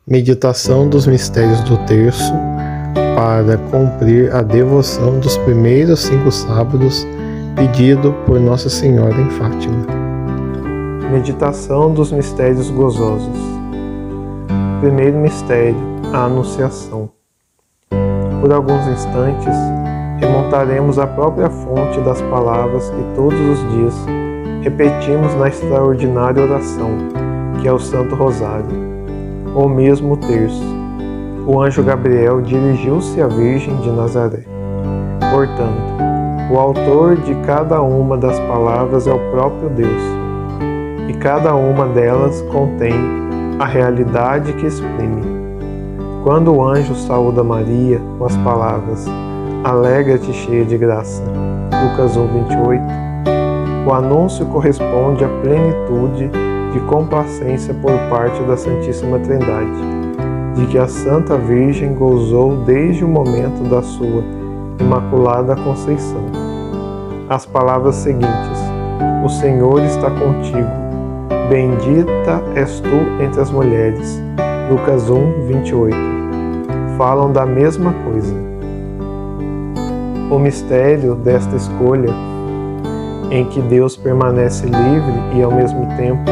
Meditação dos mistérios do terço para cumprir a devoção dos primeiros 5 sábados pedido por Nossa Senhora em Fátima. Meditação dos mistérios gozosos. Primeiro mistério, a Anunciação. Por alguns instantes, remontaremos à própria fonte das palavras que todos os dias repetimos na extraordinária oração, que é o Santo Rosário, ou mesmo o terço. O anjo Gabriel dirigiu-se à Virgem de Nazaré. Portanto, o autor de cada uma das palavras é o próprio Deus, e cada uma delas contém a realidade que exprime. Quando o anjo saúda Maria com as palavras "Alegra-te, cheia de graça", Lucas 1:28, o anúncio corresponde à plenitude de complacência por parte da Santíssima Trindade, de que a Santa Virgem gozou desde o momento da sua Imaculada Conceição. As palavras seguintes: "O Senhor está contigo, bendita és tu entre as mulheres", Lucas 1:28, falam da mesma coisa. O mistério desta escolha, em que Deus permanece livre e ao mesmo tempo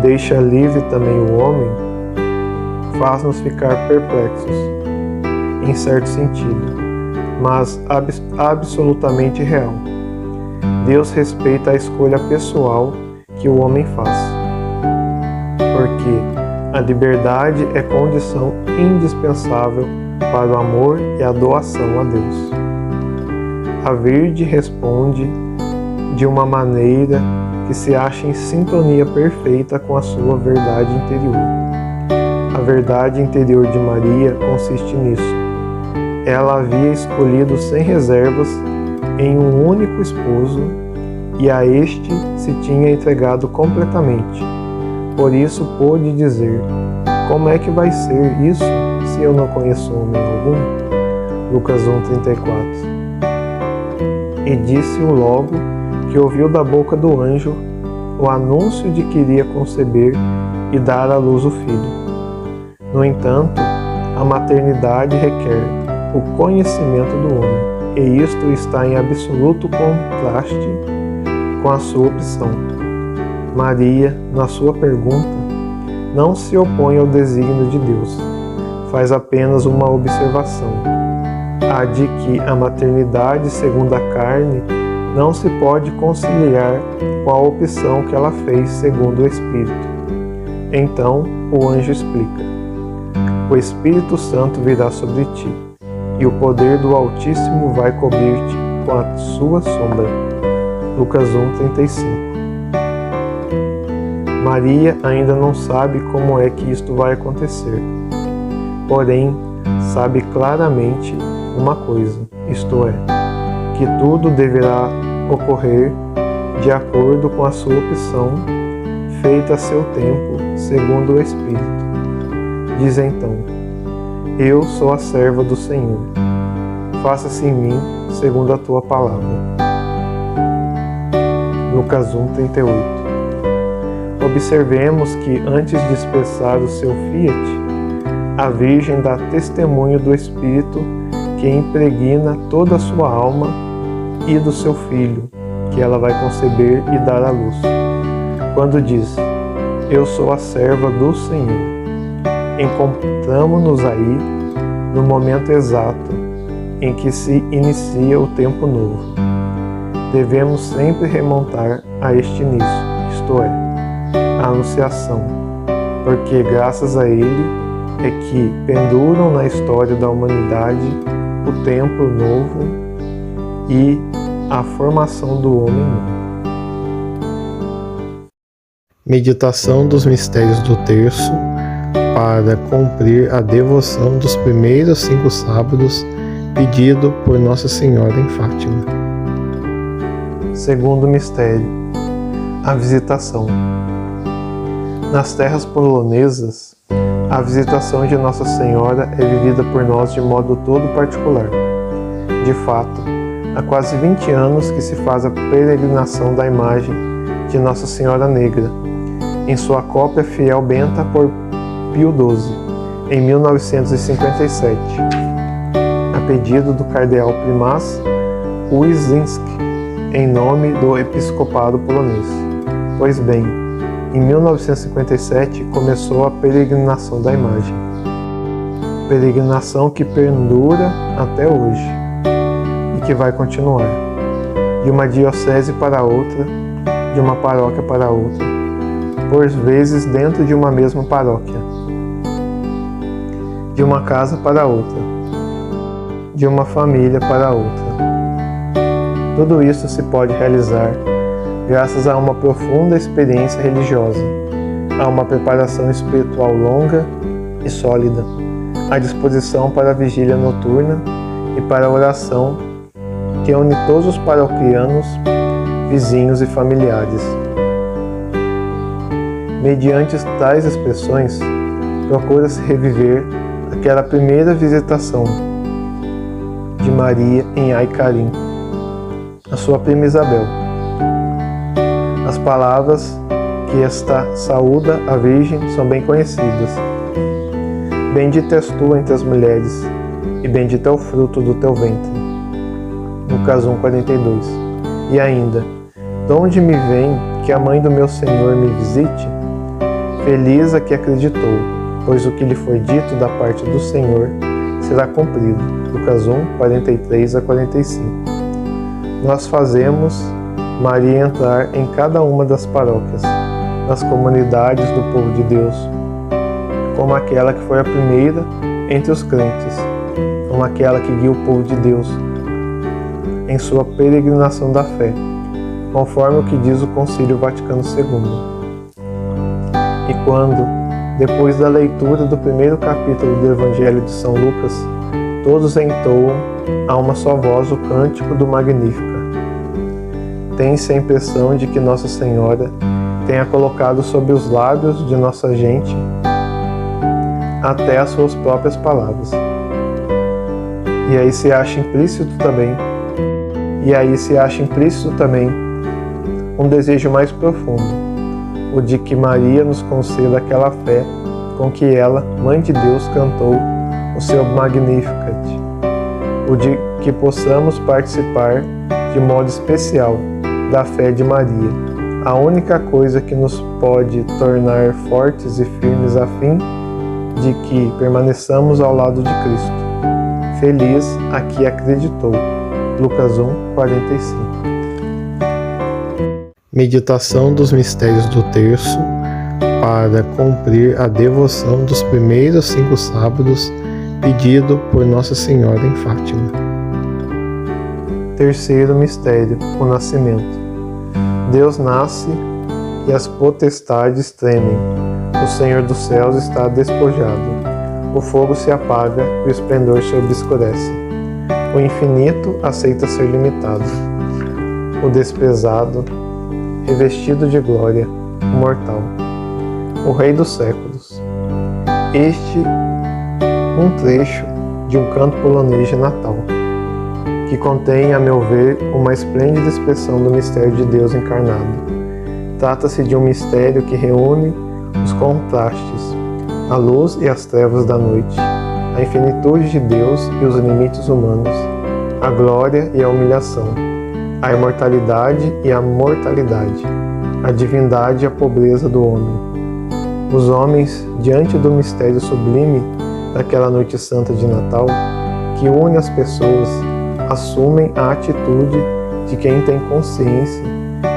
deixa livre também o homem, faz-nos ficar perplexos, em certo sentido, mas absolutamente real. Deus respeita a escolha pessoal que o homem faz, porque a liberdade é condição indispensável para o amor e a doação a Deus. A Virgem responde de uma maneira que se acha em sintonia perfeita com a sua verdade interior. A verdade interior de Maria consiste nisso. Ela havia escolhido sem reservas em um único esposo e a este se tinha entregado completamente. Por isso pôde dizer: "Como é que vai ser isso se eu não conheço homem algum?" Lucas 1:34. E disse-o logo que ouviu da boca do anjo o anúncio de que iria conceber e dar à luz o filho. No entanto, a maternidade requer o conhecimento do homem, e isto está em absoluto contraste com a sua opção. Maria, na sua pergunta, não se opõe ao desígnio de Deus, faz apenas uma observação, a de que a maternidade segundo a carne não se pode conciliar com a opção que ela fez segundo o Espírito. Então o anjo explica: "O Espírito Santo virá sobre ti, e o poder do Altíssimo vai cobrir-te com a sua sombra." Lucas 1:35. Maria ainda não sabe como é que isto vai acontecer, porém sabe claramente uma coisa, isto é, que tudo deverá ocorrer de acordo com a sua opção, feita a seu tempo, segundo o Espírito. Diz então: "Eu sou a serva do Senhor, faça-se em mim segundo a tua palavra." Lucas 1:38. Observemos que antes de expressar o seu fiat, a Virgem dá testemunho do Espírito que impregna toda a sua alma e do seu filho, que ela vai conceber e dar à luz. Quando diz: "Eu sou a serva do Senhor", encontramos-nos aí no momento exato em que se inicia o tempo novo. Devemos sempre remontar a este início, isto é, a Anunciação, porque graças a ele é que penduram na história da humanidade o tempo novo e a formação do homem novo. Meditação dos mistérios do terço para cumprir a devoção dos primeiros 5 sábados pedido por Nossa Senhora em Fátima. Segundo mistério, a visitação. Nas terras polonesas, a visitação de Nossa Senhora é vivida por nós de modo todo particular. De fato, há quase 20 anos que se faz a peregrinação da imagem de Nossa Senhora Negra, em sua cópia fiel benta por Pio XII, em 1957, a pedido do cardeal primaz Uściński, em nome do episcopado polonês. Pois bem, em 1957 começou a peregrinação da imagem, peregrinação que perdura até hoje e que vai continuar, de uma diocese para outra, de uma paróquia para outra, por vezes dentro de uma mesma paróquia, de uma casa para outra, de uma família para outra. Tudo isso se pode realizar graças a uma profunda experiência religiosa, a uma preparação espiritual longa e sólida, a disposição para a vigília noturna e para a oração que une todos os paroquianos, vizinhos e familiares. Mediante tais expressões, procura-se reviver aquela primeira visitação de Maria em Aicarim, a sua prima Isabel. As palavras que esta saúda a Virgem são bem conhecidas. Bendita és tu entre as mulheres, e bendito é o fruto do teu ventre. Lucas 1:42. E ainda, de onde me vem que a mãe do meu Senhor me visite? Feliz a que acreditou, pois o que lhe foi dito da parte do Senhor será cumprido. Lucas 1:43-45. Nós fazemos Maria entrar em cada uma das paróquias, nas comunidades do povo de Deus, como aquela que foi a primeira entre os crentes, como aquela que guia o povo de Deus em sua peregrinação da fé, conforme o que diz o Concílio Vaticano II. E quando, depois da leitura do primeiro capítulo do Evangelho de São Lucas, todos entoam a uma só voz o cântico do Magnífica, tem-se a impressão de que Nossa Senhora tenha colocado sob os lábios de nossa gente até as suas próprias palavras. E aí se acha implícito também um desejo mais profundo, o de que Maria nos conceda aquela fé com que ela, Mãe de Deus, cantou o seu Magnificat, o de que possamos participar de modo especial da fé de Maria, a única coisa que nos pode tornar fortes e firmes a fim de que permaneçamos ao lado de Cristo. Feliz a que acreditou. Lucas 1:45. Meditação dos mistérios do terço para cumprir a devoção dos primeiros 5 sábados pedido por Nossa Senhora em Fátima. Terceiro mistério, o nascimento. Deus nasce e as potestades tremem. O Senhor dos céus está despojado. O fogo se apaga e o esplendor se obscurece. O infinito aceita ser limitado. O desprezado, revestido de glória, o mortal. O Rei dos séculos. Este um trecho de um canto polonês de Natal, que contém, a meu ver, uma esplêndida expressão do mistério de Deus encarnado. Trata-se de um mistério que reúne os contrastes, a luz e as trevas da noite, a infinitude de Deus e os limites humanos, a glória e a humilhação, a imortalidade e a mortalidade, a divindade e a pobreza do homem. Os homens, diante do mistério sublime daquela noite santa de Natal, que une as pessoas, assumem a atitude de quem tem consciência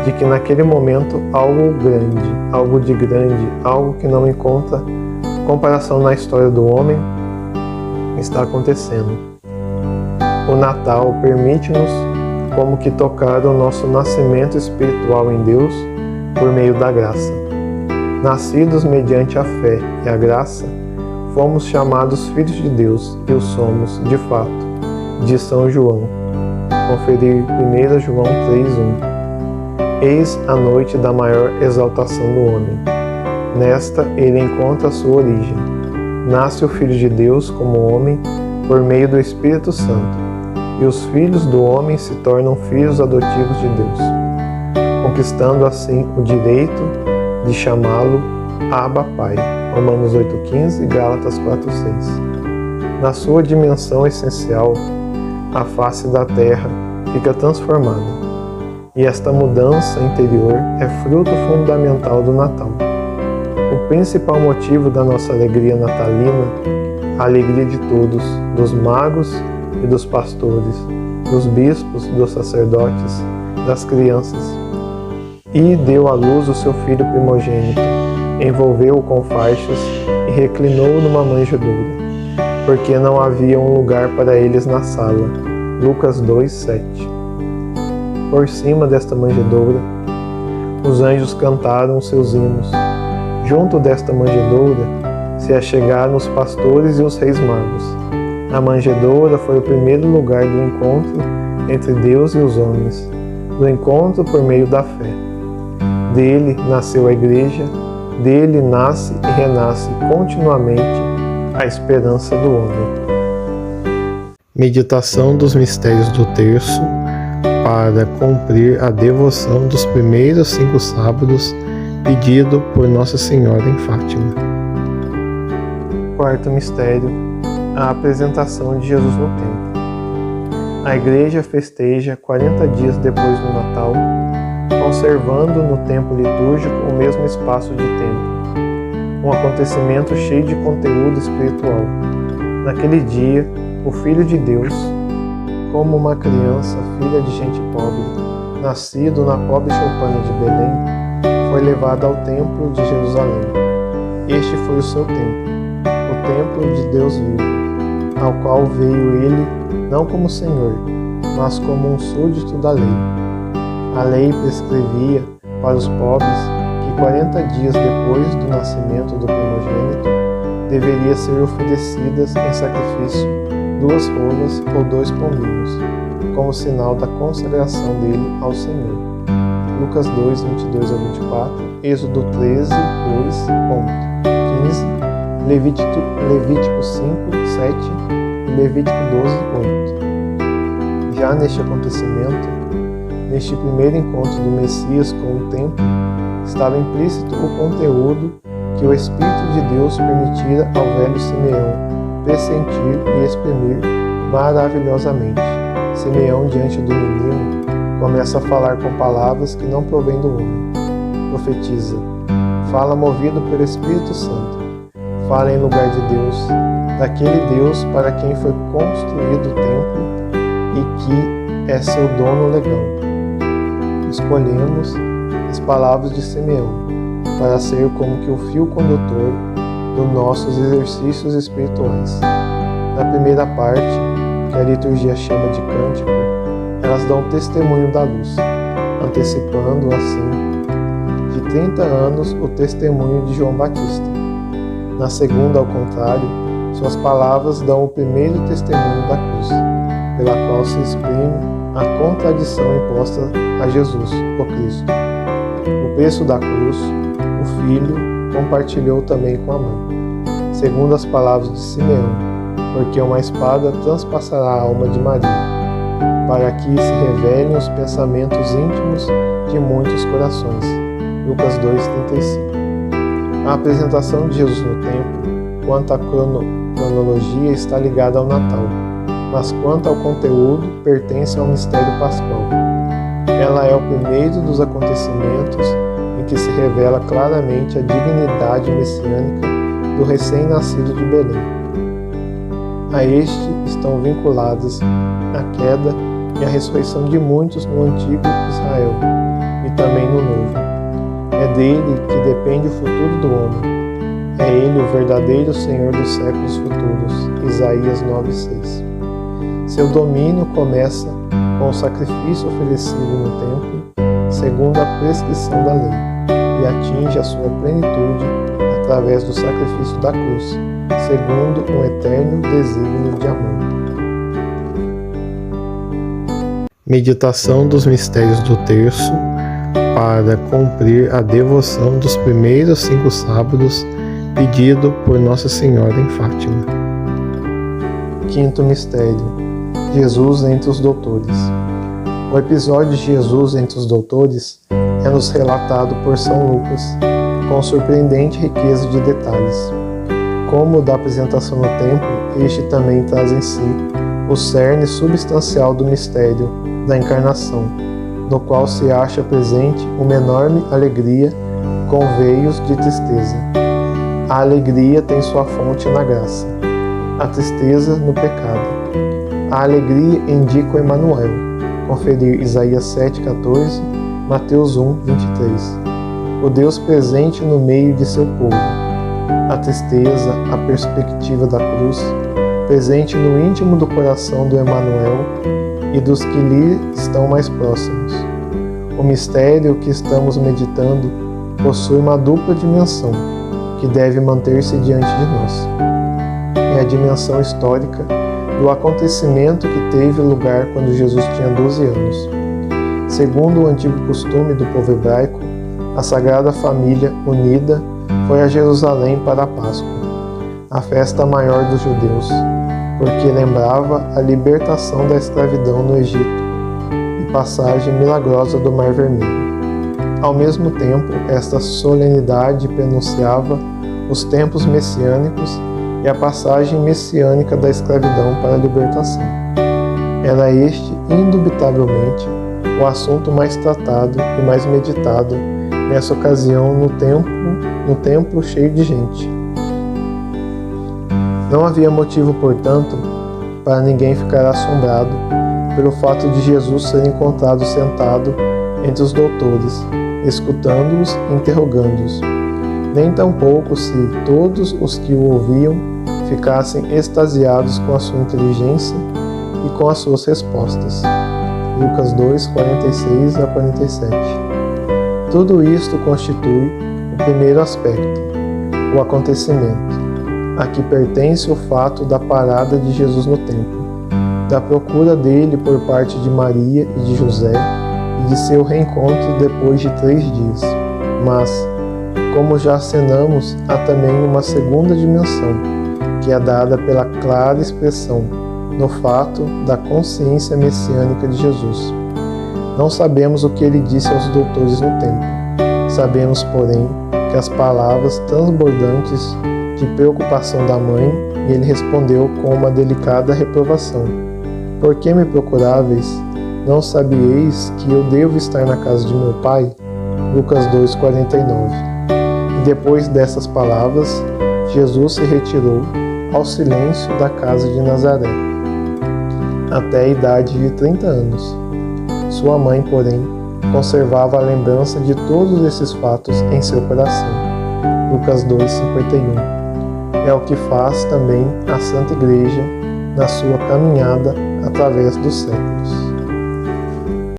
de que naquele momento algo de grande, algo que não encontra comparação na história do homem, está acontecendo. O Natal permite-nos como que tocar o nosso nascimento espiritual em Deus por meio da graça. Nascidos mediante a fé e a graça, fomos chamados filhos de Deus e o somos, de fato, de São João. Conferir 1 João 3:1. Eis a noite da maior exaltação do homem. Nesta ele encontra a sua origem. Nasce o Filho de Deus como homem por meio do Espírito Santo, e os filhos do homem se tornam filhos adotivos de Deus, conquistando assim o direito de chamá-lo Abba Pai, Romanos 8,15 e Gálatas 4,6. Na sua dimensão essencial, a face da terra fica transformada, e esta mudança interior é fruto fundamental do Natal. O principal motivo da nossa alegria natalina, a alegria de todos, dos magos e dos pastores, dos bispos, dos sacerdotes, das crianças. E deu à luz o seu filho primogênito, envolveu-o com faixas e reclinou-o numa manjedoura, porque não havia um lugar para eles na sala. Lucas 2:7. Por cima desta manjedoura, os anjos cantaram seus hinos. Junto desta manjedoura se achegaram os pastores e os reis magos. A manjedoura foi o primeiro lugar do encontro entre Deus e os homens, do encontro por meio da fé. Dele nasceu a Igreja, dele nasce e renasce continuamente a esperança do homem. Meditação dos mistérios do terço para cumprir a devoção dos primeiros 5 sábados pedido por Nossa Senhora em Fátima. Quarto mistério, a apresentação de Jesus no templo. A Igreja festeja 40 dias depois do Natal, conservando no tempo litúrgico o mesmo espaço de tempo, um acontecimento cheio de conteúdo espiritual. Naquele dia, o Filho de Deus, como uma criança, filha de gente pobre, nascido na pobre choupana de Belém, foi levado ao templo de Jerusalém. Este foi o seu templo, o templo de Deus vivo, ao qual veio ele não como Senhor, mas como um súdito da lei. A lei prescrevia para os pobres que 40 dias depois do nascimento do primogênito deveria ser oferecidas em sacrifício 2 rolas ou 2 pombinhos, como sinal da consagração dele ao Senhor. Lucas 2, 22 a 24, Êxodo 13, 2.15, Levítico 5, 7 e Levítico 12, 8. Já neste acontecimento, neste primeiro encontro do Messias com o templo, estava implícito o conteúdo que o Espírito de Deus permitira ao velho Simeão pressentir e exprimir maravilhosamente. Simeão, diante do menino, começa a falar com palavras que não provém do homem. Profetiza, fala movido pelo Espírito Santo, fala em lugar de Deus, daquele Deus para quem foi construído o templo e que é seu dono legal. Escolhemos as palavras de Simeão para ser como que o fio condutor dos nossos exercícios espirituais. Na primeira parte, que a liturgia chama de cântico, elas dão testemunho da luz, antecipando assim de 30 anos o testemunho de João Batista. Na segunda, ao contrário, suas palavras dão o primeiro testemunho da cruz, pela qual se exprime a contradição imposta a Jesus, o Cristo. O preço da cruz, o Filho compartilhou também com a mãe, segundo as palavras de Simeão, porque uma espada transpassará a alma de Maria, para que se revelem os pensamentos íntimos de muitos corações. Lucas 2,35. A apresentação de Jesus no templo, quanto à cronologia, está ligada ao Natal, mas quanto ao conteúdo, pertence ao mistério pascual. Ela é o primeiro dos acontecimentos em que se revela claramente a dignidade messiânica do recém-nascido de Belém. A este estão vinculadas a queda e a ressurreição de muitos no antigo Israel e também no novo. É dele que depende o futuro do homem. É ele o verdadeiro Senhor dos séculos futuros. Isaías 9:6. Seu domínio começa com o sacrifício oferecido no templo, segundo a prescrição da lei, e atinge a sua plenitude através do sacrifício da cruz, segundo um eterno desígnio de amor. Meditação dos mistérios do terço para cumprir a devoção dos primeiros 5 sábados pedido por Nossa Senhora em Fátima. Quinto mistério: Jesus entre os doutores. O episódio de Jesus entre os doutores é nos relatado por São Lucas com surpreendente riqueza de detalhes. Como o da apresentação no templo, este também traz em si o cerne substancial do mistério da encarnação, no qual se acha presente uma enorme alegria com veios de tristeza. A alegria tem sua fonte na graça, a tristeza no pecado. A alegria indica o Emmanuel, conferir Isaías 7,14, Mateus 1,23. O Deus presente no meio de seu povo. A tristeza, a perspectiva da cruz, presente no íntimo do coração do Emmanuel e dos que lhe estão mais próximos. O mistério que estamos meditando possui uma dupla dimensão, que deve manter-se diante de nós. É a dimensão histórica do acontecimento que teve lugar quando Jesus tinha 12 anos. Segundo o antigo costume do povo hebraico, a Sagrada Família unida foi a Jerusalém para a Páscoa, a festa maior dos judeus, porque lembrava a libertação da escravidão no Egito e passagem milagrosa do Mar Vermelho. Ao mesmo tempo, esta solenidade pronunciava os tempos messiânicos e a passagem messiânica da escravidão para a libertação. Era este, indubitavelmente, o assunto mais tratado e mais meditado nessa ocasião no templo cheio de gente. Não havia motivo, portanto, para ninguém ficar assombrado pelo fato de Jesus ser encontrado sentado entre os doutores, escutando-os e interrogando-os. Nem tampouco se todos os que o ouviam ficassem extasiados com a sua inteligência e com as suas respostas. Lucas 2, 46 a 47. Tudo isto constitui o primeiro aspecto, o acontecimento, a que pertence o fato da parada de Jesus no templo, da procura dele por parte de Maria e de José e de seu reencontro depois de 3 dias. Mas, como já acenamos, há também uma segunda dimensão, que é dada pela clara expressão no fato da consciência messiânica de Jesus. Não sabemos o que ele disse aos doutores no templo. Sabemos, porém, que as palavras transbordantes de preocupação da mãe, e ele respondeu com uma delicada reprovação: Por que me procuráveis? Não sabieis que eu devo estar na casa de meu pai? Lucas 2,49. E depois dessas palavras, Jesus se retirou ao silêncio da casa de Nazaré, até a idade de 30 anos. Sua mãe, porém, conservava a lembrança de todos esses fatos em seu coração. Lucas 2,51. É o que faz também a Santa Igreja na sua caminhada através dos séculos.